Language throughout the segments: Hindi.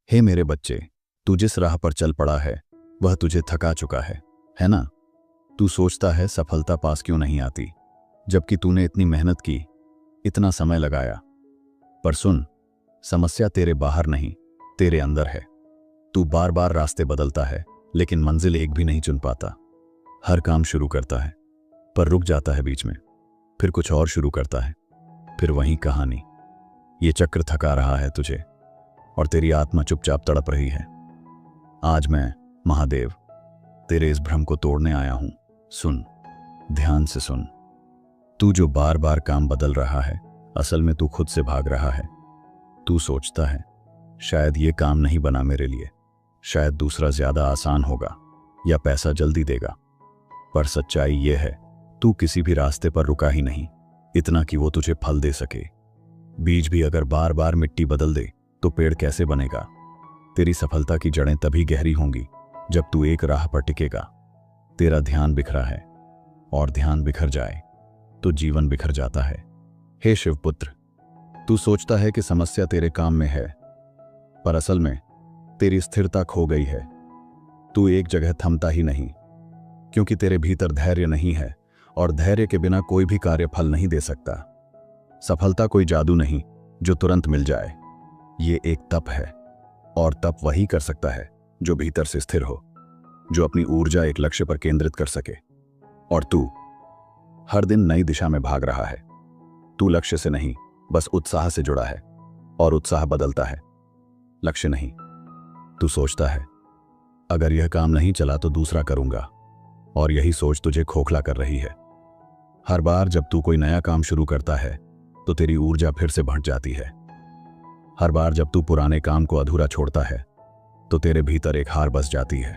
हे मेरे बच्चे, तू जिस राह पर चल पड़ा है वह तुझे थका चुका है ना? तू सोचता है सफलता पास क्यों नहीं आती, जबकि तूने इतनी मेहनत की, इतना समय लगाया। पर सुन, समस्या तेरे बाहर नहीं, तेरे अंदर है। तू बार बार रास्ते बदलता है, लेकिन मंजिल एक भी नहीं चुन पाता। हर काम शुरू करता है, पर रुक जाता है बीच में, फिर कुछ और शुरू करता है, फिर वही कहानी। ये चक्र थका रहा है तुझे, और तेरी आत्मा चुपचाप तड़प रही है। आज मैं, महादेव, तेरे इस भ्रम को तोड़ने आया हूं। सुन, ध्यान से सुन। तू जो बार बार काम बदल रहा है, असल में तू खुद से भाग रहा है। तू सोचता है, शायद ये काम नहीं बना मेरे लिए, शायद दूसरा ज्यादा आसान होगा या पैसा जल्दी देगा। पर सच्चाई ये है, तू किसी भी रास्ते पर रुका ही नहीं, इतना कि वो तुझे फल दे सके। बीज भी अगर बार बार मिट्टी बदल दे तो पेड़ कैसे बनेगा? तेरी सफलता की जड़ें तभी गहरी होंगी जब तू एक राह पर टिकेगा। तेरा ध्यान बिखरा है, और ध्यान बिखर जाए तो जीवन बिखर जाता है। हे शिवपुत्र, तू सोचता है कि समस्या तेरे काम में है, पर असल में तेरी स्थिरता खो गई है। तू एक जगह थमता ही नहीं, क्योंकि तेरे भीतर धैर्य नहीं है, और धैर्य के बिना कोई भी कार्य फल नहीं दे सकता। सफलता कोई जादू नहीं जो तुरंत मिल जाए, ये एक तप है, और तप वही कर सकता है जो भीतर से स्थिर हो, जो अपनी ऊर्जा एक लक्ष्य पर केंद्रित कर सके। और तू हर दिन नई दिशा में भाग रहा है। तू लक्ष्य से नहीं, बस उत्साह से जुड़ा है, और उत्साह बदलता है, लक्ष्य नहीं। तू सोचता है, अगर यह काम नहीं चला तो दूसरा करूंगा, और यही सोच तुझे खोखला कर रही है। हर बार जब तू कोई नया काम शुरू करता है तो तेरी ऊर्जा फिर से बढ़ जाती है। हर बार जब तू पुराने काम को अधूरा छोड़ता है तो तेरे भीतर एक हार बस जाती है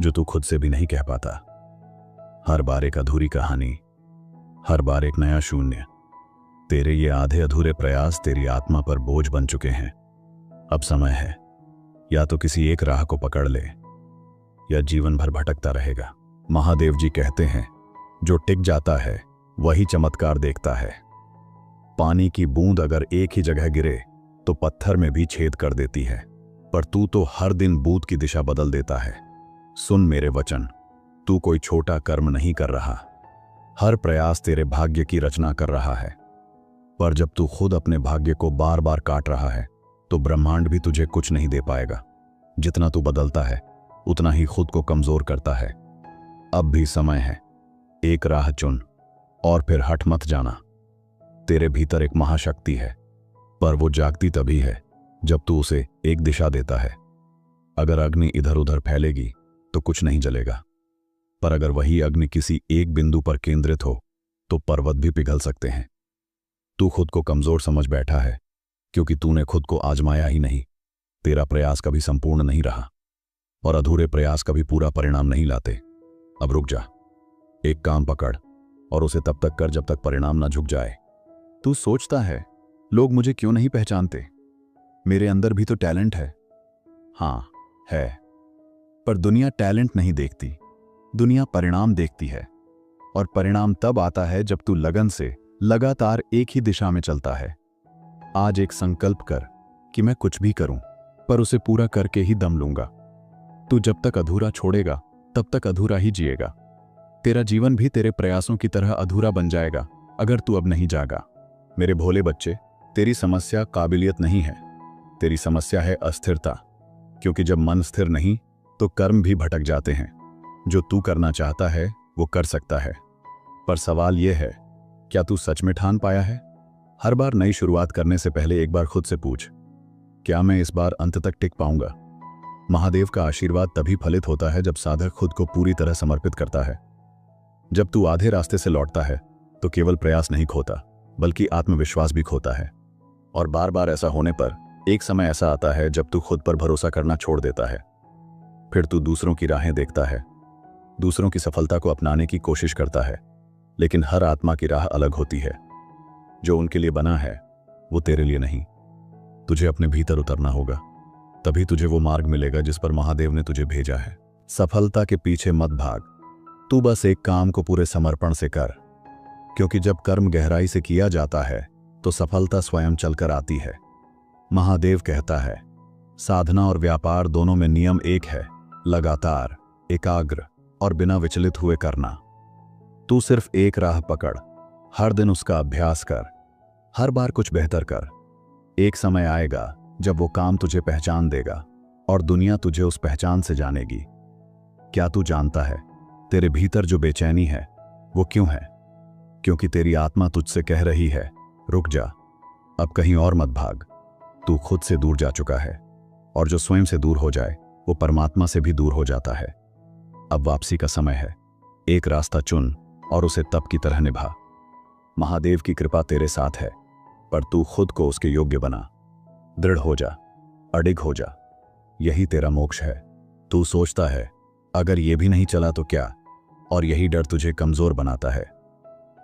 जो तू खुद से भी नहीं कह पाता। हर बार एक अधूरी कहानी, हर बार एक नया शून्य। तेरे ये आधे अधूरे प्रयास तेरी आत्मा पर बोझ बन चुके हैं। अब समय है, या तो किसी एक राह को पकड़ ले, या जीवन भर भटकता रहेगा। महादेव जी कहते हैं, जो टिक जाता है वही चमत्कार देखता है। पानी की बूंद अगर एक ही जगह गिरे तो पत्थर में भी छेद कर देती है, पर तू तो हर दिन बूंद की दिशा बदल देता है। सुन मेरे वचन, तू कोई छोटा कर्म नहीं कर रहा, हर प्रयास तेरे भाग्य की रचना कर रहा है। पर जब तू खुद अपने भाग्य को बार बार काट रहा है तो ब्रह्मांड भी तुझे कुछ नहीं दे पाएगा। जितना तू बदलता है उतना ही खुद को कमजोर करता है। अब भी समय है, एक राह चुन और फिर हट मत जाना। तेरे भीतर एक महाशक्ति है, पर वो जागती तभी है जब तू उसे एक दिशा देता है। अगर अग्नि इधर उधर फैलेगी तो कुछ नहीं जलेगा, पर अगर वही अग्नि किसी एक बिंदु पर केंद्रित हो तो पर्वत भी पिघल सकते हैं। तू खुद को कमजोर समझ बैठा है क्योंकि तूने खुद को आजमाया ही नहीं। तेरा प्रयास कभी संपूर्ण नहीं रहा, और अधूरे प्रयास कभी पूरा परिणाम नहीं लाते। अब रुक जा, एक काम पकड़ और उसे तब तक कर जब तक परिणाम ना झुक जाए। तू सोचता है, लोग मुझे क्यों नहीं पहचानते? मेरे अंदर भी तो टैलेंट है। हाँ है, पर दुनिया टैलेंट नहीं देखती, दुनिया परिणाम देखती है। और परिणाम तब आता है जब तू लगन से लगातार एक ही दिशा में चलता है। आज एक संकल्प कर कि मैं कुछ भी करूं, पर उसे पूरा करके ही दम लूंगा। तू जब तक अधूरा छोड़ेगा तब तक अधूरा ही जिएगा। तेरा जीवन भी तेरे प्रयासों की तरह अधूरा बन जाएगा अगर तू अब नहीं जागा। मेरे भोले बच्चे, तेरी समस्या काबिलियत नहीं है, तेरी समस्या है अस्थिरता। क्योंकि जब मन स्थिर नहीं तो कर्म भी भटक जाते हैं। जो तू करना चाहता है वो कर सकता है, पर सवाल यह है, क्या तू सच में ठान पाया है? हर बार नई शुरुआत करने से पहले एक बार खुद से पूछ, क्या मैं इस बार अंत तक टिक पाऊंगा? महादेव का आशीर्वाद तभी फलित होता है जब साधक खुद को पूरी तरह समर्पित करता है। जब तू आधे रास्ते से लौटता है तो केवल प्रयास नहीं खोता, बल्कि आत्मविश्वास भी खोता है। और बार बार ऐसा होने पर एक समय ऐसा आता है जब तू खुद पर भरोसा करना छोड़ देता है। फिर तू दूसरों की राहें देखता है, दूसरों की सफलता को अपनाने की कोशिश करता है, लेकिन हर आत्मा की राह अलग होती है। जो उनके लिए बना है वो तेरे लिए नहीं। तुझे अपने भीतर उतरना होगा, तभी तुझे वो मार्ग मिलेगा जिस पर महादेव ने तुझे भेजा है। सफलता के पीछे मत भाग, तू बस एक काम को पूरे समर्पण से कर, क्योंकि जब कर्म गहराई से किया जाता है तो सफलता स्वयं चलकर आती है। महादेव कहता है, साधना और व्यापार दोनों में नियम एक है, लगातार, एकाग्र और बिना विचलित हुए करना। तू सिर्फ एक राह पकड़, हर दिन उसका अभ्यास कर, हर बार कुछ बेहतर कर। एक समय आएगा जब वो काम तुझे पहचान देगा और दुनिया तुझे उस पहचान से जानेगी। क्या तू जानता है तेरे भीतर जो बेचैनी है वो क्यों है? क्योंकि तेरी आत्मा तुझसे कह रही है, रुक जा, अब कहीं और मत भाग। तू खुद से दूर जा चुका है, और जो स्वयं से दूर हो जाए वो परमात्मा से भी दूर हो जाता है। अब वापसी का समय है। एक रास्ता चुन और उसे तप की तरह निभा। महादेव की कृपा तेरे साथ है, पर तू खुद को उसके योग्य बना। दृढ़ हो जा, अडिग हो जा, यही तेरा मोक्ष है। तू सोचता है अगर ये भी नहीं चला तो क्या, और यही डर तुझे कमजोर बनाता है।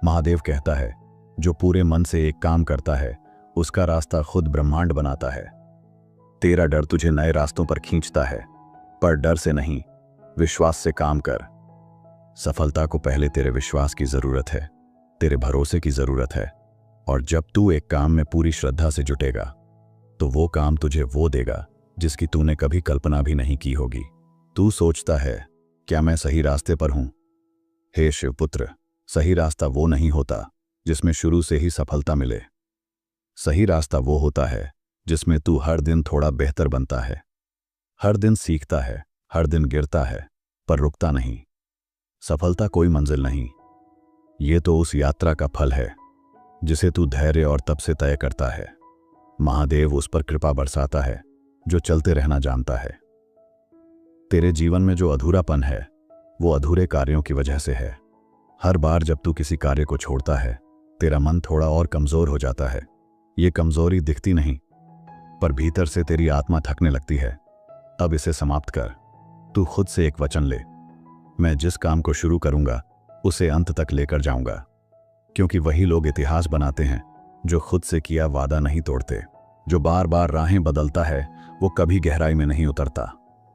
महादेव कहता है, जो पूरे मन से एक काम करता है उसका रास्ता खुद ब्रह्मांड बनाता है। तेरा डर तुझे नए रास्तों पर खींचता है, पर डर से नहीं, विश्वास से काम कर। सफलता को पहले तेरे विश्वास की जरूरत है, तेरे भरोसे की जरूरत है। और जब तू एक काम में पूरी श्रद्धा से जुटेगा तो वो काम तुझे वो देगा जिसकी तूने कभी कल्पना भी नहीं की होगी। तू सोचता है, क्या मैं सही रास्ते पर हूं? हे शिवपुत्र, सही रास्ता वो नहीं होता जिसमें शुरू से ही सफलता मिले। सही रास्ता वो होता है जिसमें तू हर दिन थोड़ा बेहतर बनता है, हर दिन सीखता है, हर दिन गिरता है, पर रुकता नहीं। सफलता कोई मंजिल नहीं, ये तो उस यात्रा का फल है जिसे तू धैर्य और तप से तय करता है। महादेव उस पर कृपा बरसाता है जो चलते रहना जानता है। तेरे जीवन में जो अधूरापन है वो अधूरे कार्यों की वजह से है। हर बार जब तू किसी कार्य को छोड़ता है तेरा मन थोड़ा और कमजोर हो जाता है। ये कमजोरी दिखती नहीं, पर भीतर से तेरी आत्मा थकने लगती है। अब इसे समाप्त कर। तू खुद से एक वचन ले, मैं जिस काम को शुरू करूंगा उसे अंत तक लेकर जाऊंगा। क्योंकि वही लोग इतिहास बनाते हैं जो खुद से किया वादा नहीं तोड़ते। जो बार बार राहें बदलता है वो कभी गहराई में नहीं उतरता,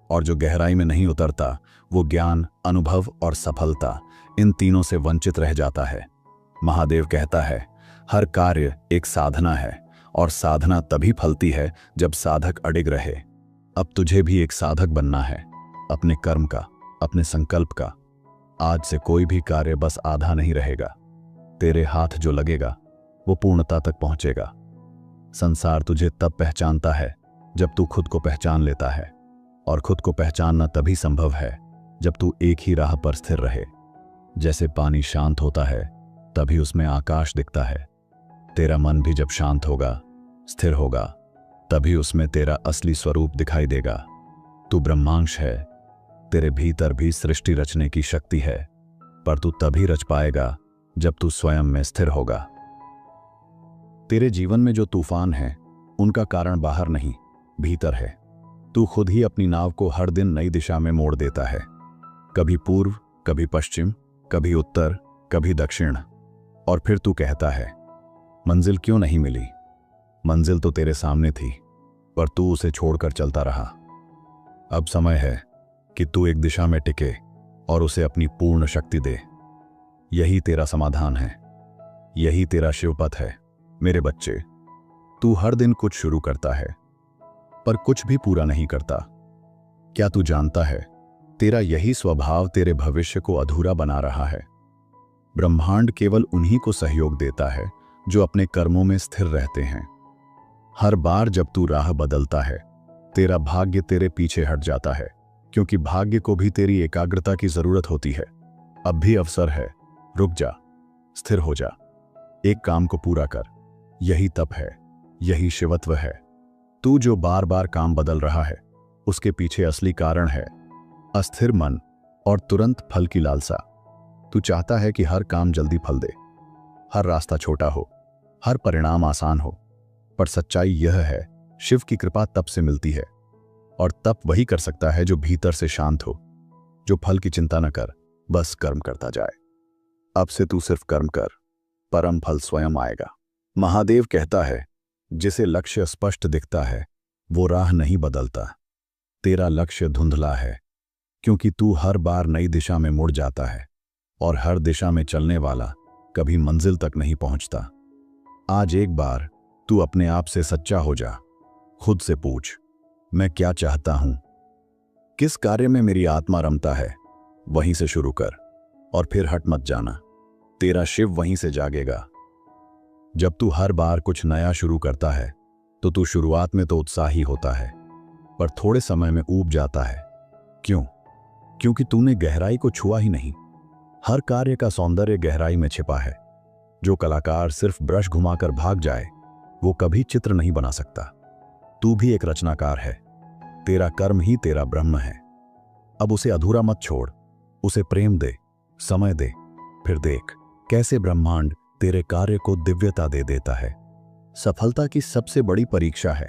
और जो गहराई में नहीं उतरता वो ज्ञान, अनुभव और सफलता, इन तीनों से वंचित रह जाता है। महादेव कहता है, हर कार्य एक साधना है, और साधना तभी फलती है जब साधक अडिग रहे। अब तुझे भी एक साधक बनना है, अपने कर्म का, अपने संकल्प का। आज से कोई भी कार्य बस आधा नहीं रहेगा। तेरे हाथ जो लगेगा वो पूर्णता तक पहुंचेगा। संसार तुझे तब पहचानता है जब तू खुद को पहचान लेता है, और खुद को पहचानना तभी संभव है जब तू एक ही राह पर स्थिर रहे। जैसे पानी शांत होता है तभी उसमें आकाश दिखता है। तेरा मन भी जब शांत होगा, स्थिर होगा, तभी उसमें तेरा असली स्वरूप दिखाई देगा। तू ब्रह्मांश है, तेरे भीतर भी सृष्टि रचने की शक्ति है, पर तू तभी रच पाएगा जब तू स्वयं में स्थिर होगा। तेरे जीवन में जो तूफान है उनका कारण बाहर नहीं, भीतर है। तू खुद ही अपनी नाव को हर दिन नई दिशा में मोड़ देता है, कभी पूर्व, कभी पश्चिम, कभी उत्तर, कभी दक्षिण। और फिर तू कहता है, मंजिल क्यों नहीं मिली? मंजिल तो तेरे सामने थी, पर तू उसे छोड़कर चलता रहा। अब समय है कि तू एक दिशा में टिके और उसे अपनी पूर्ण शक्ति दे। यही तेरा समाधान है, यही तेरा शिवपथ है। मेरे बच्चे, तू हर दिन कुछ शुरू करता है, पर कुछ भी पूरा नहीं करता। क्या तू जानता है, तेरा यही स्वभाव तेरे भविष्य को अधूरा बना रहा है। ब्रह्मांड केवल उन्हीं को सहयोग देता है जो अपने कर्मों में स्थिर रहते हैं। हर बार जब तू राह बदलता है, तेरा भाग्य तेरे पीछे हट जाता है, क्योंकि भाग्य को भी तेरी एकाग्रता की जरूरत होती है। अब भी अवसर है, रुक जा, स्थिर हो जा, एक काम को पूरा कर। यही तप है, यही शिवत्व है। तू जो बार बार काम बदल रहा है उसके पीछे असली कारण है अस्थिर मन और तुरंत फल की लालसा। तू चाहता है कि हर काम जल्दी फल दे, हर रास्ता छोटा हो, हर परिणाम आसान हो, पर सच्चाई यह है, शिव की कृपा तप से मिलती है, और तप वही कर सकता है जो भीतर से शांत हो, जो फल की चिंता न कर, बस कर्म करता जाए। अब से तू सिर्फ कर्म कर, परम फल स्वयं आएगा। महादेव कहता है, जिसे लक्ष्य स्पष्ट दिखता है वो राह नहीं बदलता। तेरा लक्ष्य धुंधला है क्योंकि तू हर बार नई दिशा में मुड़ जाता है, और हर दिशा में चलने वाला कभी मंजिल तक नहीं पहुंचता। आज एक बार तू अपने आप से सच्चा हो जा, खुद से पूछ, मैं क्या चाहता हूं, किस कार्य में मेरी आत्मा रमता है, वहीं से शुरू कर और फिर हट मत जाना। तेरा शिव वहीं से जागेगा। जब तू हर बार कुछ नया शुरू करता है तो तू शुरुआत में तो उत्साही होता है, पर थोड़े समय में ऊब जाता है। क्यों? क्योंकि तूने गहराई को छुआ ही नहीं। हर कार्य का सौंदर्य गहराई में छिपा है। जो कलाकार सिर्फ ब्रश घुमाकर भाग जाए वो कभी चित्र नहीं बना सकता। तू भी एक रचनाकार है। तेरा कर्म ही तेरा ब्रह्म है। अब उसे अधूरा मत छोड़, उसे प्रेम दे, समय दे, फिर देख कैसे ब्रह्मांड तेरे कार्य को दिव्यता दे देता है। सफलता की सबसे बड़ी परीक्षा है,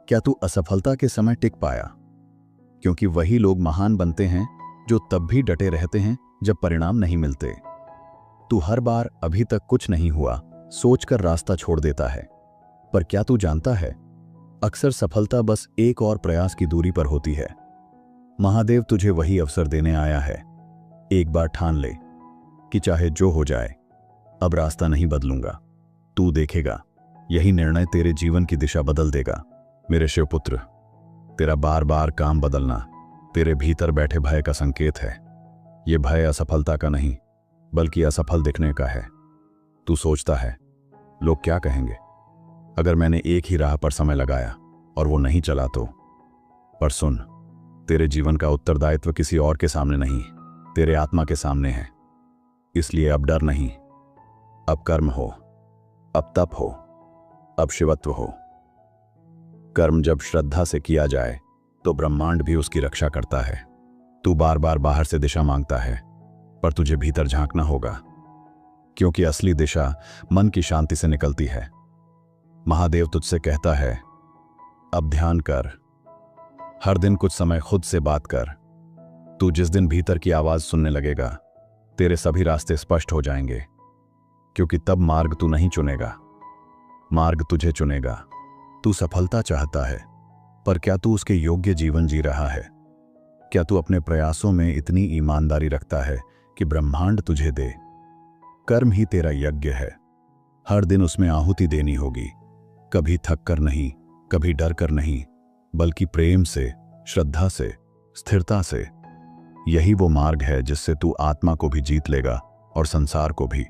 क्या तू असफलता के समय टिक पाया? क्योंकि वही लोग महान बनते हैं जो तब भी डटे रहते हैं जब परिणाम नहीं मिलते। तू हर बार अभी तक कुछ नहीं हुआ सोचकर रास्ता छोड़ देता है, पर क्या तू जानता है, अक्सर सफलता बस एक और प्रयास की दूरी पर होती है। महादेव तुझे वही अवसर देने आया है। एक बार ठान ले कि चाहे जो हो जाए, अब रास्ता नहीं बदलूंगा। तू देखेगा, यही निर्णय तेरे जीवन की दिशा बदल देगा। मेरे शिवपुत्र, तेरा बार बार काम बदलना तेरे भीतर बैठे भय का संकेत है। यह भय असफलता का नहीं, बल्कि असफल दिखने का है। तू सोचता है, लोग क्या कहेंगे अगर मैंने एक ही राह पर समय लगाया और वो नहीं चला तो? पर सुन, तेरे जीवन का उत्तरदायित्व किसी और के सामने नहीं, तेरे आत्मा के सामने है। इसलिए अब डर नहीं, अब कर्म हो, अब तप हो, अब शिवत्व हो। कर्म जब श्रद्धा से किया जाए तो ब्रह्मांड भी उसकी रक्षा करता है। तू बार बार बाहर से दिशा मांगता है, पर तुझे भीतर झांकना होगा, क्योंकि असली दिशा मन की शांति से निकलती है। महादेव तुझसे कहता है, अब ध्यान कर, हर दिन कुछ समय खुद से बात कर। तू जिस दिन भीतर की आवाज सुनने लगेगा, तेरे सभी रास्ते स्पष्ट हो जाएंगे, क्योंकि तब मार्ग तू नहीं चुनेगा, मार्ग तुझे चुनेगा। तू सफलता चाहता है, पर क्या तू उसके योग्य जीवन जी रहा है? क्या तू अपने प्रयासों में इतनी ईमानदारी रखता है कि ब्रह्मांड तुझे दे? कर्म ही तेरा यज्ञ है। हर दिन उसमें आहुति देनी होगी, कभी थक कर नहीं, कभी डर कर नहीं, बल्कि प्रेम से, श्रद्धा से, स्थिरता से। यही वो मार्ग है जिससे तू आत्मा को भी जीत लेगा और संसार को भी।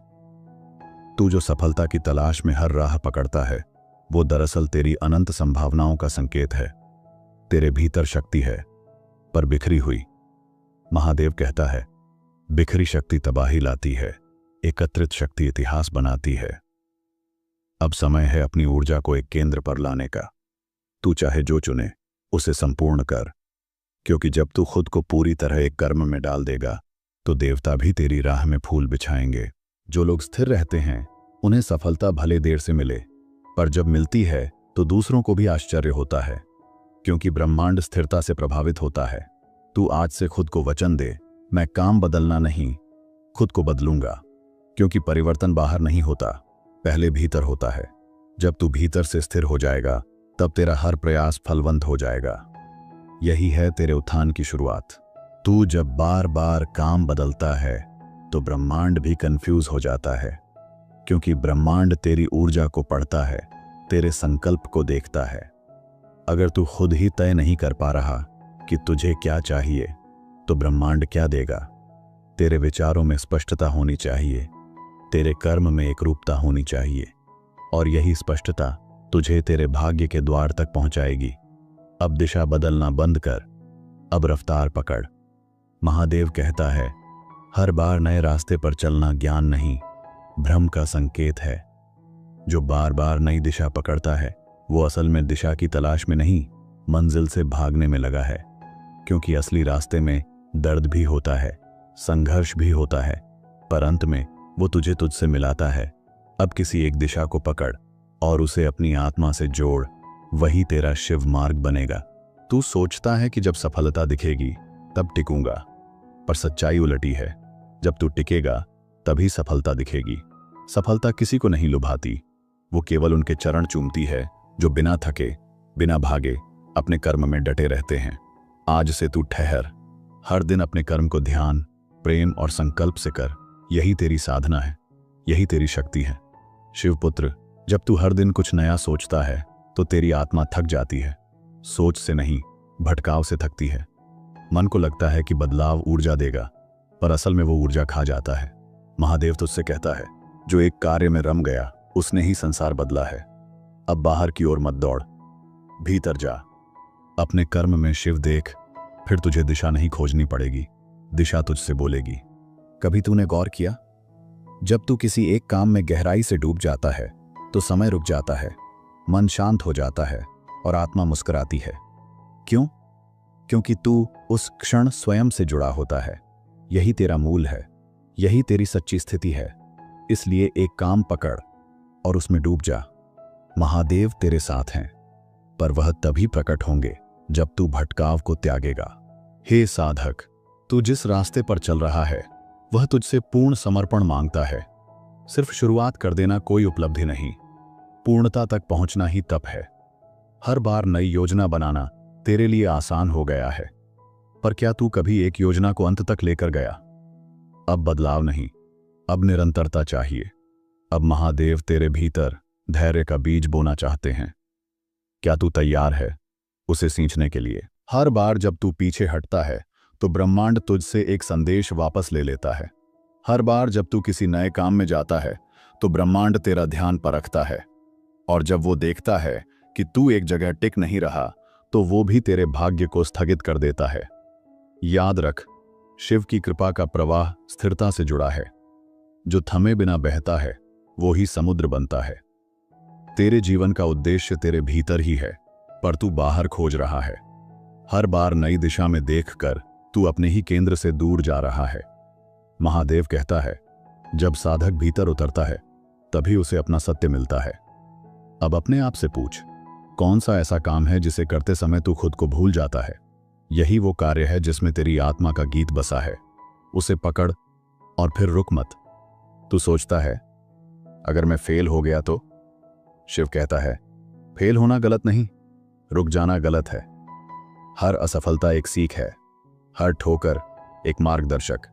तू जो सफलता की तलाश में हर राह पकड़ता है, वो दरअसल तेरी अनंत संभावनाओं का संकेत है। तेरे भीतर शक्ति है, पर बिखरी हुई। महादेव कहता है, बिखरी शक्ति तबाही लाती है, एकत्रित शक्ति इतिहास बनाती है। अब समय है अपनी ऊर्जा को एक केंद्र पर लाने का। तू चाहे जो चुने उसे संपूर्ण कर, क्योंकि जब तू खुद को पूरी तरह एक कर्म में डाल देगा तो देवता भी तेरी राह में फूल बिछाएंगे। जो लोग स्थिर रहते हैं उन्हें सफलता भले देर से मिले, पर जब मिलती है तो दूसरों को भी आश्चर्य होता है, क्योंकि ब्रह्मांड स्थिरता से प्रभावित होता है। तू आज से खुद को वचन दे, मैं काम बदलना नहीं, खुद को बदलूंगा, क्योंकि परिवर्तन बाहर नहीं होता, पहले भीतर होता है। जब तू भीतर से स्थिर हो जाएगा तब तेरा हर प्रयास फलवंत हो जाएगा। यही है तेरे उत्थान की शुरुआत। तू जब बार बार काम बदलता है तो ब्रह्मांड भी कंफ्यूज हो जाता है, क्योंकि ब्रह्मांड तेरी ऊर्जा को पढ़ता है, तेरे संकल्प को देखता है। अगर तू खुद ही तय नहीं कर पा रहा कि तुझे क्या चाहिए, तो ब्रह्मांड क्या देगा? तेरे विचारों में स्पष्टता होनी चाहिए, तेरे कर्म में एकरूपता होनी चाहिए, और यही स्पष्टता तुझे तेरे भाग्य के द्वार तक पहुंचाएगी। अब दिशा बदलना बंद कर, अब रफ्तार पकड़। महादेव कहता है, हर बार नए रास्ते पर चलना ज्ञान नहीं, भ्रम का संकेत है। जो बार बार नई दिशा पकड़ता है वो असल में दिशा की तलाश में नहीं, मंजिल से भागने में लगा है, क्योंकि असली रास्ते में दर्द भी होता है, संघर्ष भी होता है, पर अंत में वो तुझे तुझसे मिलाता है। अब किसी एक दिशा को पकड़ और उसे अपनी आत्मा से जोड़, वही तेरा शिव मार्ग बनेगा। तू सोचता है कि जब सफलता दिखेगी तब टिकूंगा, पर सच्चाई उलटी है। जब तू टिकेगा तभी सफलता दिखेगी। सफलता किसी को नहीं लुभाती, वो केवल उनके चरण चूमती है जो बिना थके, बिना भागे अपने कर्म में डटे रहते हैं। आज से तू ठहर, हर दिन अपने कर्म को ध्यान, प्रेम और संकल्प से कर। यही तेरी साधना है, यही तेरी शक्ति है। शिवपुत्र, जब तू हर दिन कुछ नया सोचता है तो तेरी आत्मा थक जाती है, सोच से नहीं, भटकाव से थकती है। मन को लगता है कि बदलाव ऊर्जा देगा, पर असल में वो ऊर्जा खा जाता है। महादेव तुझसे कहता है, जो एक कार्य में रम गया उसने ही संसार बदला है। अब बाहर की ओर मत दौड़, भीतर जा। अपने कर्म में शिव देख, फिर तुझे दिशा नहीं खोजनी पड़ेगी, दिशा तुझसे बोलेगी। कभी तूने गौर किया, जब तू किसी एक काम में गहराई से डूब जाता है तो समय रुक जाता है, मन शांत हो जाता है और आत्मा मुस्कुराती है। क्यों? क्योंकि तू उस क्षण स्वयं से जुड़ा होता है। यही तेरा मूल है, यही तेरी सच्ची स्थिति है। इसलिए एक काम पकड़ और उसमें डूब जा। महादेव तेरे साथ हैं, पर वह तभी प्रकट होंगे जब तू भटकाव को त्यागेगा। हे साधक, तू जिस रास्ते पर चल रहा है वह तुझसे पूर्ण समर्पण मांगता है। सिर्फ शुरुआत कर देना कोई उपलब्धि नहीं, पूर्णता तक पहुंचना ही तप है। हर बार नई योजना बनाना तेरे लिए आसान हो गया है, पर क्या तू कभी एक योजना को अंत तक लेकर गया? अब बदलाव नहीं, अब निरंतरता चाहिए। अब महादेव तेरे भीतर धैर्य का बीज बोना चाहते हैं। क्या तू तैयार है उसे सींचने के लिए? हर बार जब तू पीछे हटता है तो ब्रह्मांड तुझसे एक संदेश वापस ले लेता है। हर बार जब तू किसी नए काम में जाता है तो ब्रह्मांड तेरा ध्यान परखता है, और जब वो देखता है कि तू एक जगह टिक नहीं रहा तो वो भी तेरे भाग्य को स्थगित कर देता है। याद रख, शिव की कृपा का प्रवाह स्थिरता से जुड़ा है। जो थमे बिना बहता है वो ही समुद्र बनता है। तेरे जीवन का उद्देश्य तेरे भीतर ही है, पर तू बाहर खोज रहा है। हर बार नई दिशा में देखकर तू अपने ही केंद्र से दूर जा रहा है। महादेव कहता है, जब साधक भीतर उतरता है तभी उसे अपना सत्य मिलता है। अब अपने आप से पूछ, कौन सा ऐसा काम है जिसे करते समय तू खुद को भूल जाता है? यही वो कार्य है जिसमें तेरी आत्मा का गीत बसा है। उसे पकड़ और फिर रुक मत। तू सोचता है, अगर मैं फेल हो गया तो? शिव कहता है, फेल होना गलत नहीं, रुक जाना गलत है। हर असफलता एक सीख है, हर ठोकर एक मार्गदर्शक।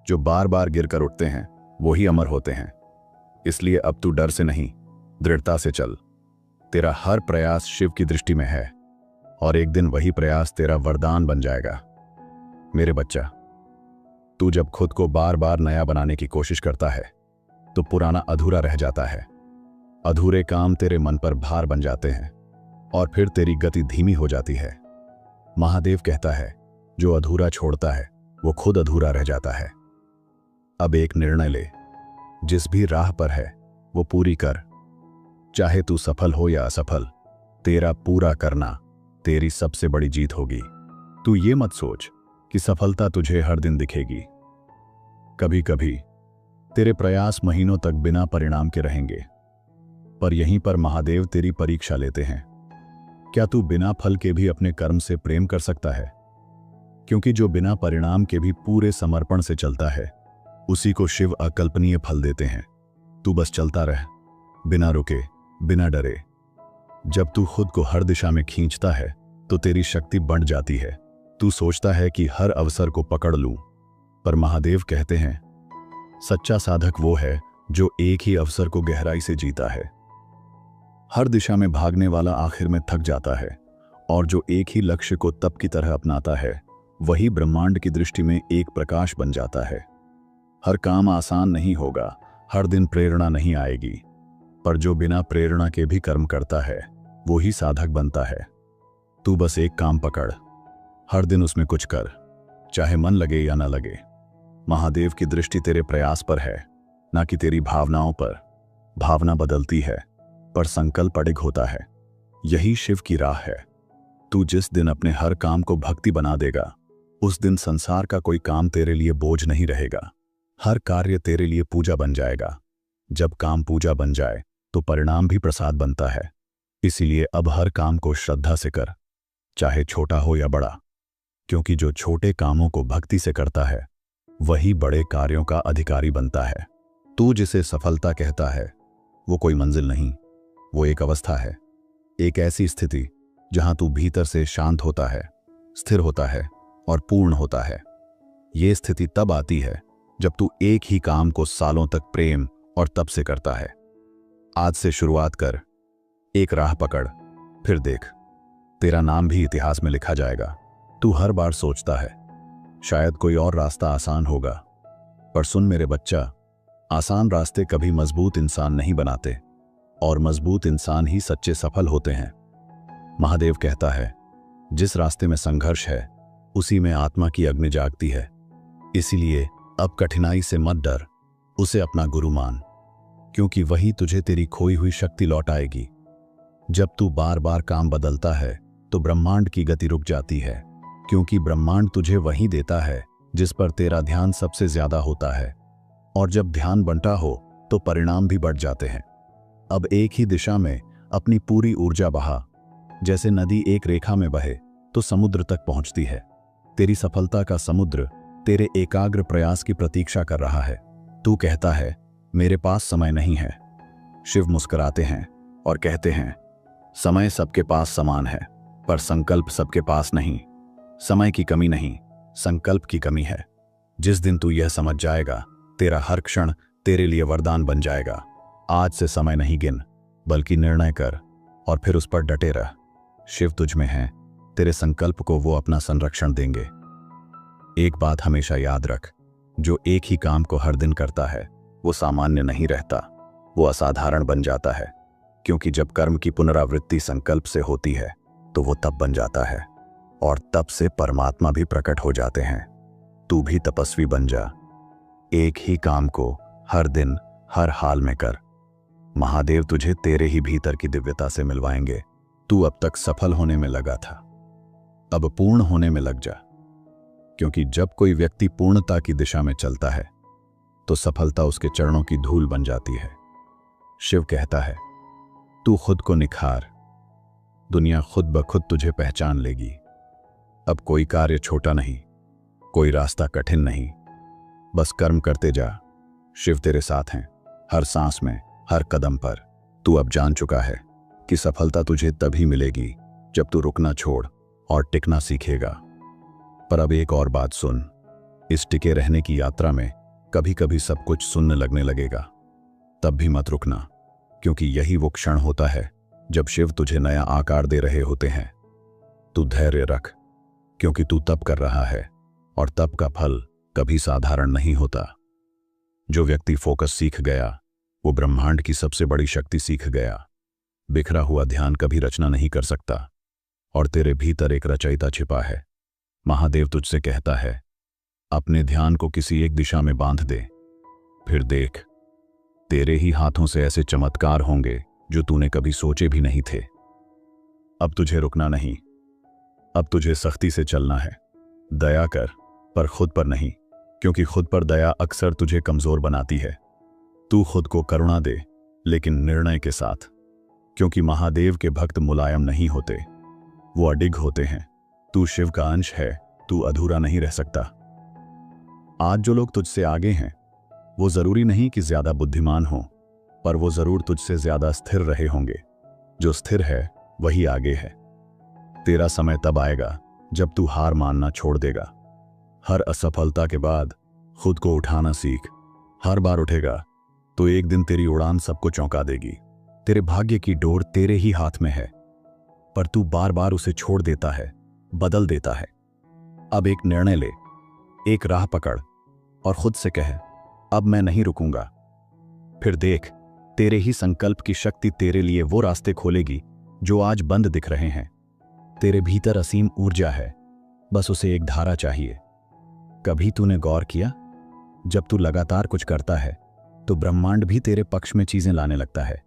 जो बार बार गिरकर उठते हैं वो ही अमर होते हैं। इसलिए अब तू डर से नहीं, दृढ़ता से चल। तेरा हर प्रयास शिव की दृष्टि में है, और एक दिन वही प्रयास तेरा वरदान बन जाएगा। मेरे बच्चा, तू जब खुद को बार बार नया बनाने की कोशिश करता है तो पुराना अधूरा रह जाता है। अधूरे काम तेरे मन पर भार बन जाते हैं और फिर तेरी गति धीमी हो जाती है। महादेव कहता है, जो अधूरा छोड़ता है वो खुद अधूरा रह जाता है। अब एक निर्णय ले, जिस भी राह पर है वो पूरी कर। चाहे तू सफल हो या असफल, तेरा पूरा करना तेरी सबसे बड़ी जीत होगी। तू ये मत सोच कि सफलता तुझे हर दिन दिखेगी। कभी कभी तेरे प्रयास महीनों तक बिना परिणाम के रहेंगे, पर यहीं पर महादेव तेरी परीक्षा लेते हैं। क्या तू बिना फल के भी अपने कर्म से प्रेम कर सकता है? क्योंकि जो बिना परिणाम के भी पूरे समर्पण से चलता है उसी को शिव अकल्पनीय फल देते हैं। तू बस चलता रह, बिना रुके, बिना डरे। जब तू खुद को हर दिशा में खींचता है तो तेरी शक्ति बढ़ जाती है। तू सोचता है कि हर अवसर को पकड़ लूं, पर महादेव कहते हैं, सच्चा साधक वो है जो एक ही अवसर को गहराई से जीता है। हर दिशा में भागने वाला आखिर में थक जाता है, और जो एक ही लक्ष्य को तप की तरह अपनाता है वही ब्रह्मांड की दृष्टि में एक प्रकाश बन जाता है। हर काम आसान नहीं होगा, हर दिन प्रेरणा नहीं आएगी, पर जो बिना प्रेरणा के भी कर्म करता है वो ही साधक बनता है। तू बस एक काम पकड़, हर दिन उसमें कुछ कर, चाहे मन लगे या न लगे। महादेव की दृष्टि तेरे प्रयास पर है, ना कि तेरी भावनाओं पर। भावना बदलती है पर संकल्प अडिग होता है। यही शिव की राह है। तू जिस दिन अपने हर काम को भक्ति बना देगा उस दिन संसार का कोई काम तेरे लिए बोझ नहीं रहेगा। हर कार्य तेरे लिए पूजा बन जाएगा। जब काम पूजा बन जाए तो परिणाम भी प्रसाद बनता है। इसीलिए अब हर काम को श्रद्धा से कर, चाहे छोटा हो या बड़ा, क्योंकि जो छोटे कामों को भक्ति से करता है वही बड़े कार्यों का अधिकारी बनता है। तू जिसे सफलता कहता है वो कोई मंजिल नहीं, वो एक अवस्था है, एक ऐसी स्थिति जहां तू भीतर से शांत होता है, स्थिर होता है और पूर्ण होता है। ये स्थिति तब आती है जब तू एक ही काम को सालों तक प्रेम और तप से करता है। आज से शुरुआत कर, एक राह पकड़, फिर देख, तेरा नाम भी इतिहास में लिखा जाएगा। तू हर बार सोचता है शायद कोई और रास्ता आसान होगा, पर सुन मेरे बच्चा, आसान रास्ते कभी मजबूत इंसान नहीं बनाते, और मजबूत इंसान ही सच्चे सफल होते हैं। महादेव कहता है, जिस रास्ते में संघर्ष है उसी में आत्मा की अग्नि जागती है। इसीलिए अब कठिनाई से मत डर, उसे अपना गुरु मान, क्योंकि वही तुझे तेरी खोई हुई शक्ति लौटाएगी। जब तू बार बार काम बदलता है तो ब्रह्मांड की गति रुक जाती है, क्योंकि ब्रह्मांड तुझे वही देता है जिस पर तेरा ध्यान सबसे ज्यादा होता है। और जब ध्यान बंटा हो तो परिणाम भी बढ़ जाते हैं। अब एक ही दिशा में अपनी पूरी ऊर्जा बहा। जैसे नदी एक रेखा में बहे तो समुद्र तक पहुंचती है। तेरी सफलता का समुद्र तेरे एकाग्र प्रयास की प्रतीक्षा कर रहा है। तू कहता है, मेरे पास समय नहीं है। शिव मुस्कुराते हैं और कहते हैं, समय सबके पास समान है, पर संकल्प सबके पास नहीं। समय की कमी नहीं, संकल्प की कमी है। जिस दिन तू यह समझ जाएगा, तेरा हर क्षण तेरे लिए वरदान बन जाएगा। आज से समय नहीं गिन, बल्कि निर्णय कर और फिर उस पर डटे रह। शिव तुझ में है, तेरे संकल्प को वो अपना संरक्षण देंगे। एक बात हमेशा याद रख, जो एक ही काम को हर दिन करता है वो सामान्य नहीं रहता, वो असाधारण बन जाता है। क्योंकि जब कर्म की पुनरावृत्ति संकल्प से होती है तो वो तब बन जाता है, और तब से परमात्मा भी प्रकट हो जाते हैं। तू भी तपस्वी बन जा। एक ही काम को हर दिन हर हाल में कर। महादेव तुझे तेरे ही भीतर की दिव्यता से मिलवाएंगे। तू अब तक सफल होने में लगा था, अब पूर्ण होने में लग जा। क्योंकि जब कोई व्यक्ति पूर्णता की दिशा में चलता है तो सफलता उसके चरणों की धूल बन जाती है। शिव कहता है, तू खुद को निखार, दुनिया खुद ब खुद तुझे पहचान लेगी। अब कोई कार्य छोटा नहीं, कोई रास्ता कठिन नहीं, बस कर्म करते जा। शिव तेरे साथ हैं, हर सांस में, हर कदम पर। तू अब जान चुका है कि सफलता तुझे तभी मिलेगी जब तू रुकना छोड़ और टिकना सीखेगा। पर अब एक और बात सुन, इस टिके रहने की यात्रा में कभी कभी सब कुछ सुनने लगने लगेगा, तब भी मत रुकना, क्योंकि यही वो क्षण होता है जब शिव तुझे नया आकार दे रहे होते हैं। तू धैर्य रख, क्योंकि तू तप कर रहा है, और तप का फल कभी साधारण नहीं होता। जो व्यक्ति फोकस सीख गया वो ब्रह्मांड की सबसे बड़ी शक्ति सीख गया। बिखरा हुआ ध्यान कभी रचना नहीं कर सकता, और तेरे भीतर एक रचयिता छिपा है। महादेव तुझसे कहता है, अपने ध्यान को किसी एक दिशा में बांध दे, फिर देख, तेरे ही हाथों से ऐसे चमत्कार होंगे जो तूने कभी सोचे भी नहीं थे। अब तुझे रुकना नहीं, अब तुझे सख्ती से चलना है। दया कर, पर खुद पर नहीं, क्योंकि खुद पर दया अक्सर तुझे कमजोर बनाती है। तू खुद को करुणा दे, लेकिन निर्णय के साथ, क्योंकि महादेव के भक्त मुलायम नहीं होते, वो अडिग होते हैं। तू शिव का अंश है, तू अधूरा नहीं रह सकता। आज जो लोग तुझसे आगे हैं वो जरूरी नहीं कि ज्यादा बुद्धिमान हो, पर वो जरूर तुझसे ज्यादा स्थिर रहे होंगे। जो स्थिर है वही आगे है। तेरा समय तब आएगा जब तू हार मानना छोड़ देगा। हर असफलता के बाद खुद को उठाना सीख। हर बार उठेगा तो एक दिन तेरी उड़ान सबको चौंका देगी। तेरे भाग्य की डोर तेरे ही हाथ में है, पर तू बार बार उसे छोड़ देता है, बदल देता है। अब एक निर्णय ले, एक राह पकड़ और खुद से कह, अब मैं नहीं रुकूंगा। फिर देख, तेरे ही संकल्प की शक्ति तेरे लिए वो रास्ते खोलेगी जो आज बंद दिख रहे हैं। तेरे भीतर असीम ऊर्जा है, बस उसे एक धारा चाहिए। कभी तूने गौर किया, जब तू लगातार कुछ करता है तो ब्रह्मांड भी तेरे पक्ष में चीजें लाने लगता है।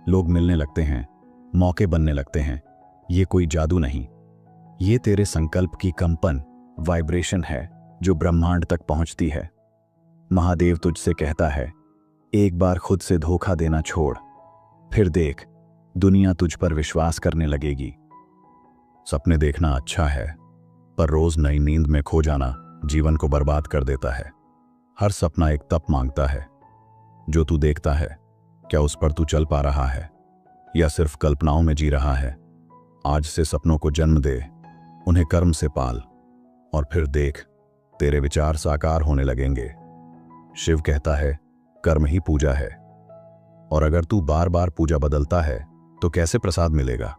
लोग मिलने लगते हैं, मौके बनने लगते हैं। ये कोई जादू नहीं, ये तेरे संकल्प की कंपन, वाइब्रेशन है जो ब्रह्मांड तक पहुंचती है। महादेव तुझसे कहता है, एक बार खुद से धोखा देना छोड़, फिर देख, दुनिया तुझ पर विश्वास करने लगेगी। सपने देखना अच्छा है, पर रोज नई नींद में खो जाना जीवन को बर्बाद कर देता है। हर सपना एक तप मांगता है। जो तू देखता है, क्या उस पर तू चल पा रहा है या सिर्फ कल्पनाओं में जी रहा है? आज से सपनों को जन्म दे, उन्हें कर्म से पाल, और फिर देख, तेरे विचार साकार होने लगेंगे। शिव कहता है, कर्म ही पूजा है, और अगर तू बार बार पूजा बदलता है तो कैसे प्रसाद मिलेगा?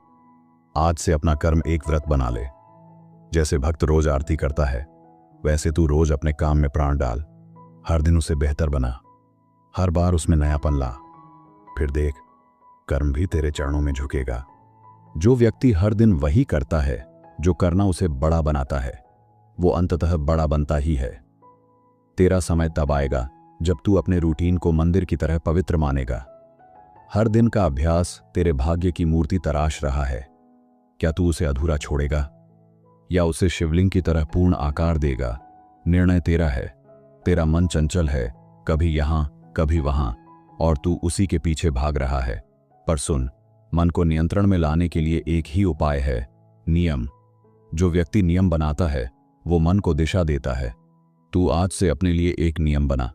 आज से अपना कर्म एक व्रत बना ले। जैसे भक्त रोज आरती करता है, वैसे तू रोज अपने काम में प्राण डाल। हर दिन उसे बेहतर बना, हर बार उसमें नयापन ला। फिर देख, कर्म भी तेरे चरणों में झुकेगा। जो व्यक्ति हर दिन वही करता है जो करना उसे बड़ा बनाता है, वो अंततः बड़ा बनता ही है। तेरा समय तब आएगा जब तू अपने रूटीन को मंदिर की तरह पवित्र मानेगा। हर दिन का अभ्यास तेरे भाग्य की मूर्ति तराश रहा है। क्या तू उसे अधूरा छोड़ेगा या उसे शिवलिंग की तरह पूर्ण आकार देगा? निर्णय तेरा है। तेरा मन चंचल है, कभी यहां कभी वहां, और तू उसी के पीछे भाग रहा है। पर सुन, मन को नियंत्रण में लाने के लिए एक ही उपाय है, नियम। जो व्यक्ति नियम बनाता है वो मन को दिशा देता है। तू आज से अपने लिए एक नियम बना,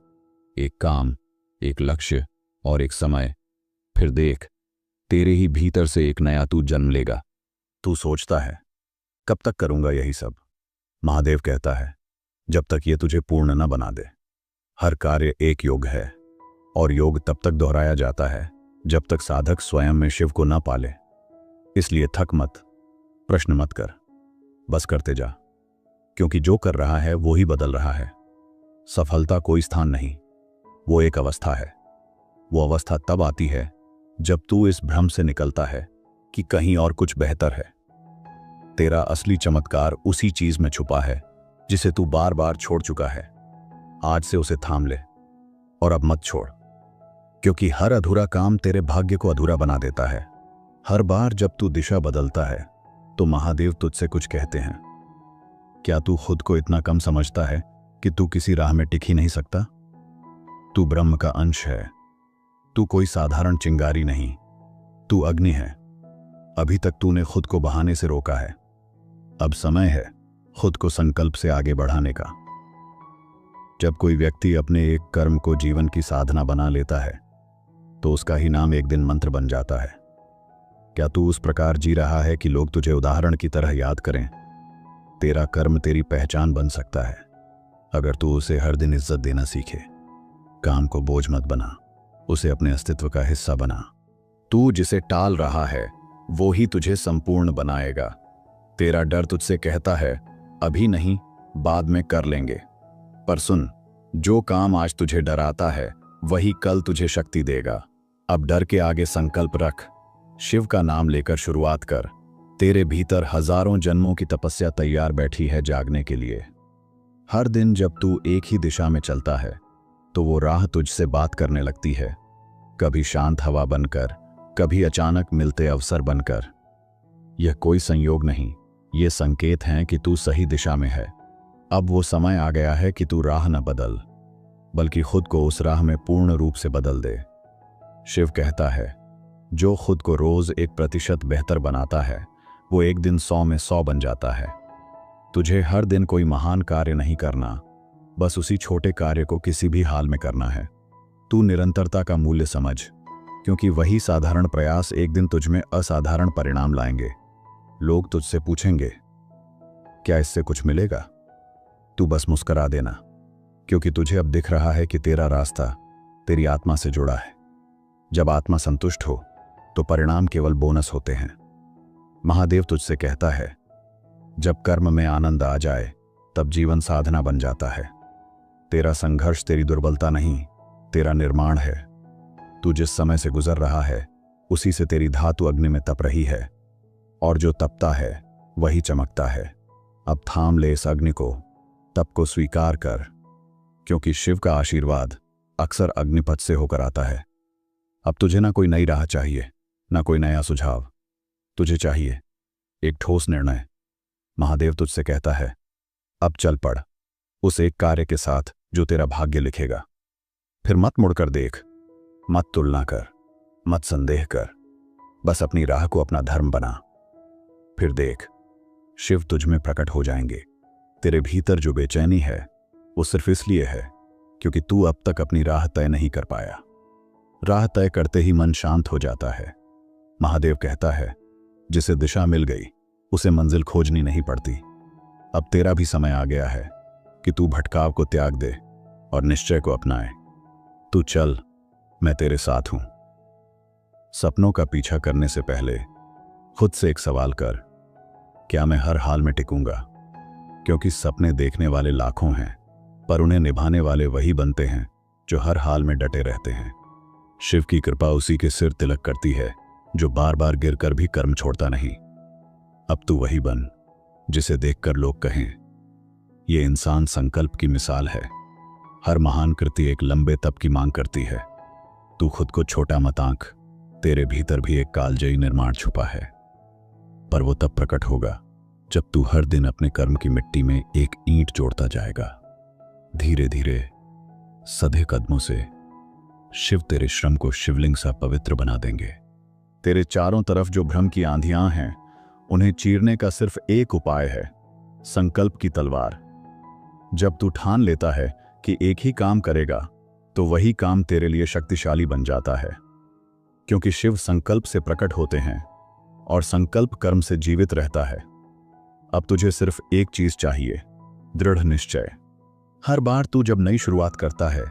एक काम, एक लक्ष्य और एक समय। फिर देख, तेरे ही भीतर से एक नया तू जन्म लेगा। तू सोचता है, कब तक करूंगा यही सब? महादेव कहता है, जब तक ये तुझे पूर्ण न बना दे। हर कार्य एक योग है, और योग तब तक दोहराया जाता है जब तक साधक स्वयं में शिव को न पाले। इसलिए थक मत, प्रश्न मत कर, बस करते जा, क्योंकि जो कर रहा है वो ही बदल रहा है। सफलता कोई स्थान नहीं, वो एक अवस्था है। वो अवस्था तब आती है जब तू इस भ्रम से निकलता है कि कहीं और कुछ बेहतर है। तेरा असली चमत्कार उसी चीज में छुपा है जिसे तू बार बार छोड़ चुका है। आज से उसे थाम ले, और अब मत छोड़, क्योंकि हर अधूरा काम तेरे भाग्य को अधूरा बना देता है। हर बार जब तू दिशा बदलता है तो महादेव तुझसे कुछ कहते हैं। क्या तू खुद को इतना कम समझता है कि तू किसी राह में टिक ही नहीं सकता? तू ब्रह्म का अंश है। तू कोई साधारण चिंगारी नहीं, तू अग्नि है। अभी तक तूने खुद को बहाने से रोका है। अब समय है खुद को संकल्प से आगे बढ़ाने का। जब कोई व्यक्ति अपने एक कर्म को जीवन की साधना बना लेता है तो उसका ही नाम एक दिन मंत्र बन जाता है। क्या तू उस प्रकार जी रहा है कि लोग तुझे उदाहरण की तरह याद करें? तेरा कर्म तेरी पहचान बन सकता है, अगर तू उसे हर दिन इज्जत देना सीखे। काम को बोझ मत बना, उसे अपने अस्तित्व का हिस्सा बना। तू जिसे टाल रहा है वो ही तुझे संपूर्ण बनाएगा। तेरा डर तुझसे कहता है, अभी नहीं, बाद में कर लेंगे। पर सुन, जो काम आज तुझे डराता है वही कल तुझे शक्ति देगा। अब डर के आगे संकल्प रख, शिव का नाम लेकर शुरुआत कर। तेरे भीतर हजारों जन्मों की तपस्या तैयार बैठी है जागने के लिए। हर दिन जब तू एक ही दिशा में चलता है तो वो राह तुझसे बात करने लगती है, कभी शांत हवा बनकर, कभी अचानक मिलते अवसर बनकर। यह कोई संयोग नहीं, ये संकेत हैं कि तू सही दिशा में है। अब वो समय आ गया है कि तू राह न बदल, बल्कि खुद को उस राह में पूर्ण रूप से बदल दे। शिव कहता है, जो खुद को रोज 1% बेहतर बनाता है वो एक दिन 100 में 100 बन जाता है। तुझे हर दिन कोई महान कार्य नहीं करना, बस उसी छोटे कार्य को किसी भी हाल में करना है। तू निरंतरता का मूल्य समझ, क्योंकि वही साधारण प्रयास एक दिन तुझमें असाधारण परिणाम लाएंगे। लोग तुझसे पूछेंगे, क्या इससे कुछ मिलेगा? तू बस मुस्कुरा देना, क्योंकि तुझे अब दिख रहा है कि तेरा रास्ता तेरी आत्मा से जुड़ा है। जब आत्मा संतुष्ट हो तो परिणाम केवल बोनस होते हैं। महादेव तुझसे कहता है, जब कर्म में आनंद आ जाए तब जीवन साधना बन जाता है। तेरा संघर्ष तेरी दुर्बलता नहीं, तेरा निर्माण है। तू जिस समय से गुजर रहा है उसी से तेरी धातु अग्नि में तप रही है, और जो तपता है वही चमकता है। अब थाम ले इस अग्नि को, तप को स्वीकार कर, क्योंकि शिव का आशीर्वाद अक्सर अग्निपथ से होकर आता है। अब तुझे ना कोई नई राह चाहिए, ना कोई नया सुझाव। तुझे चाहिए एक ठोस निर्णय। महादेव तुझसे कहता है, अब चल पड़ उस एक कार्य के साथ जो तेरा भाग्य लिखेगा। फिर मत मुड़कर देख, मत तुलना कर, मत संदेह कर, बस अपनी राह को अपना धर्म बना। फिर देख, शिव तुझ में प्रकट हो जाएंगे। तेरे भीतर जो बेचैनी है वो सिर्फ इसलिए है क्योंकि तू अब तक अपनी राह तय नहीं कर पाया। राह तय करते ही मन शांत हो जाता है। महादेव कहता है, जिसे दिशा मिल गई उसे मंजिल खोजनी नहीं पड़ती। अब तेरा भी समय आ गया है कि तू भटकाव को त्याग दे और निश्चय को अपनाए। तू चल, मैं तेरे साथ हूं। सपनों का पीछा करने से पहले खुद से एक सवाल कर, क्या मैं हर हाल में टिकूंगा? क्योंकि सपने देखने वाले लाखों हैं, पर उन्हें निभाने वाले वही बनते हैं जो हर हाल में डटे रहते हैं। शिव की कृपा उसी के सिर तिलक करती है जो बार बार गिरकर भी कर्म छोड़ता नहीं। अब तू वही बन जिसे देखकर लोग कहें, ये इंसान संकल्प की मिसाल है। हर महान कृति एक लंबे तप की मांग करती है। तू खुद को छोटा मत आंक, तेरे भीतर भी एक कालजयी निर्माण छुपा है। पर वो तब प्रकट होगा जब तू हर दिन अपने कर्म की मिट्टी में एक ईंट जोड़ता जाएगा। धीरे धीरे सधे कदमों से शिव तेरे श्रम को शिवलिंग सा पवित्र बना देंगे। तेरे चारों तरफ जो भ्रम की आंधियां हैं, उन्हें चीरने का सिर्फ एक उपाय है, संकल्प की तलवार। जब तू ठान लेता है कि एक ही काम करेगा, तो वही काम तेरे लिए शक्तिशाली बन जाता है। क्योंकि शिव संकल्प से प्रकट होते हैं और संकल्प कर्म से जीवित रहता है। अब तुझे सिर्फ एक चीज चाहिए, दृढ़ निश्चय। हर बार तू जब नई शुरुआत करता है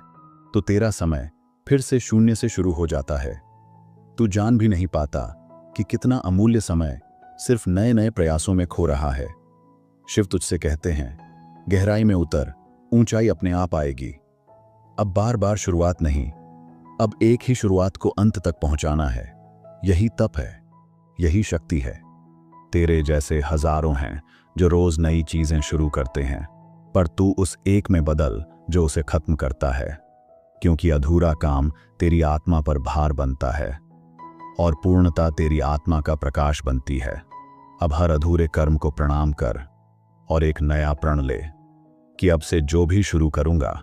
तो तेरा समय फिर से शून्य से शुरू हो जाता है। तू जान भी नहीं पाता कि कितना अमूल्य समय सिर्फ नए नए प्रयासों में खो रहा है। शिव तुझसे कहते हैं, गहराई में उतर, ऊंचाई अपने आप आएगी। अब बार बार शुरुआत नहीं, अब एक ही शुरुआत को अंत तक पहुंचाना है। यही तप है, यही शक्ति है। तेरे जैसे हजारों हैं जो रोज नई चीजें शुरू करते हैं, पर तू उस एक में बदल जो उसे खत्म करता है। क्योंकि अधूरा काम तेरी आत्मा पर भार बनता है और पूर्णता तेरी आत्मा का प्रकाश बनती है। अब हर अधूरे कर्म को प्रणाम कर और एक नया प्रण ले कि अब से जो भी शुरू करूंगा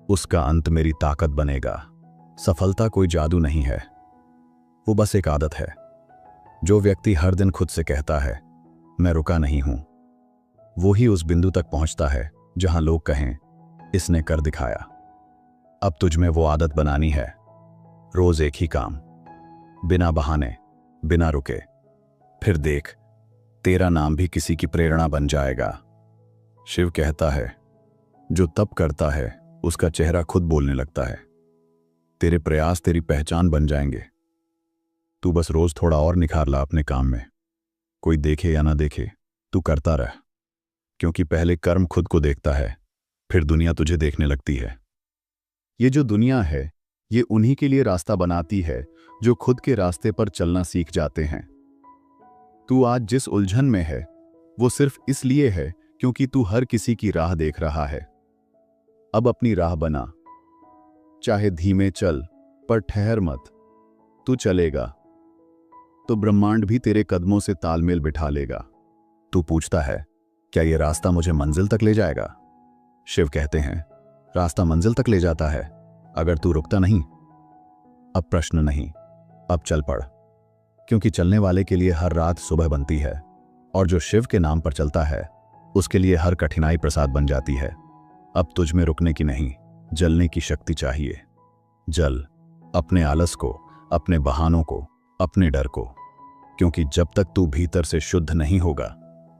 उसका अंत मेरी ताकत बनेगा। सफलता कोई जादू नहीं है, वो बस एक आदत है। जो व्यक्ति हर दिन खुद से कहता है, मैं रुका नहीं हूं, वो ही उस बिंदु तक पहुंचता है जहां लोग कहें, इसने कर दिखाया। अब तुझ में वो आदत बनानी है, रोज एक ही काम, बिना बहाने, बिना रुके। फिर देख, तेरा नाम भी किसी की प्रेरणा बन जाएगा। शिव कहता है, जो तप करता है उसका चेहरा खुद बोलने लगता है। तेरे प्रयास तेरी पहचान बन जाएंगे। तू बस रोज थोड़ा और निखार ला अपने काम में। कोई देखे या ना देखे, तू करता रह। क्योंकि पहले कर्म खुद को देखता है, फिर दुनिया तुझे देखने लगती है। ये जो दुनिया है, ये उन्हीं के लिए रास्ता बनाती है जो खुद के रास्ते पर चलना सीख जाते हैं। तू आज जिस उलझन में है, वो सिर्फ इसलिए है क्योंकि तू हर किसी की राह देख रहा है। अब अपनी राह बना, चाहे धीमे चल, पर ठहर मत। तू चलेगा तो ब्रह्मांड भी तेरे कदमों से तालमेल बिठा लेगा। तू पूछता है, क्या यह रास्ता मुझे मंजिल तक ले जाएगा? शिव कहते हैं, रास्ता मंजिल तक ले जाता है अगर तू रुकता नहीं। अब प्रश्न नहीं, अब चल पड़। क्योंकि चलने वाले के लिए हर रात सुबह बनती है, और जो शिव के नाम पर चलता है उसके लिए हर कठिनाई प्रसाद बन जाती है। अब तुझ में रुकने की नहीं, जलने की शक्ति चाहिए। जल अपने आलस को, अपने बहानों को, अपने डर को। क्योंकि जब तक तू भीतर से शुद्ध नहीं होगा,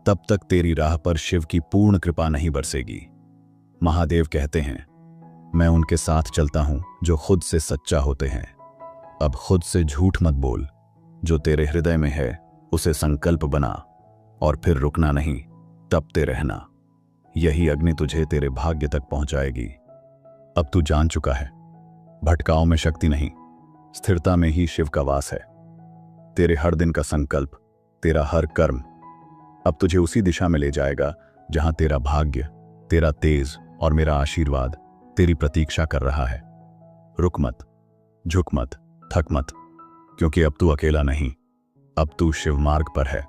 तब तक तेरी राह पर शिव की पूर्ण कृपा नहीं बरसेगी। महादेव कहते हैं, मैं उनके साथ चलता हूं जो खुद से सच्चा होते हैं। अब खुद से झूठ मत बोल। जो तेरे हृदय में है उसे संकल्प बना और फिर रुकना नहीं, तपते रहना। यही अग्नि तुझे तेरे भाग्य तक पहुंचाएगी। अब तू जान चुका है, भटकाव में शक्ति नहीं, स्थिरता में ही शिव का वास है। तेरे हर दिन का संकल्प, तेरा हर कर्म अब तुझे उसी दिशा में ले जाएगा जहां तेरा भाग्य, तेरा तेज और मेरा आशीर्वाद तेरी प्रतीक्षा कर रहा है। रुक मत, झुक मत, थक मत, क्योंकि अब तू अकेला नहीं, अब तू शिव मार्ग पर है।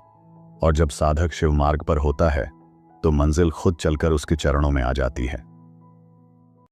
और जब साधक शिव मार्ग पर होता है तो मंजिल खुद चलकर उसके चरणों में आ जाती है।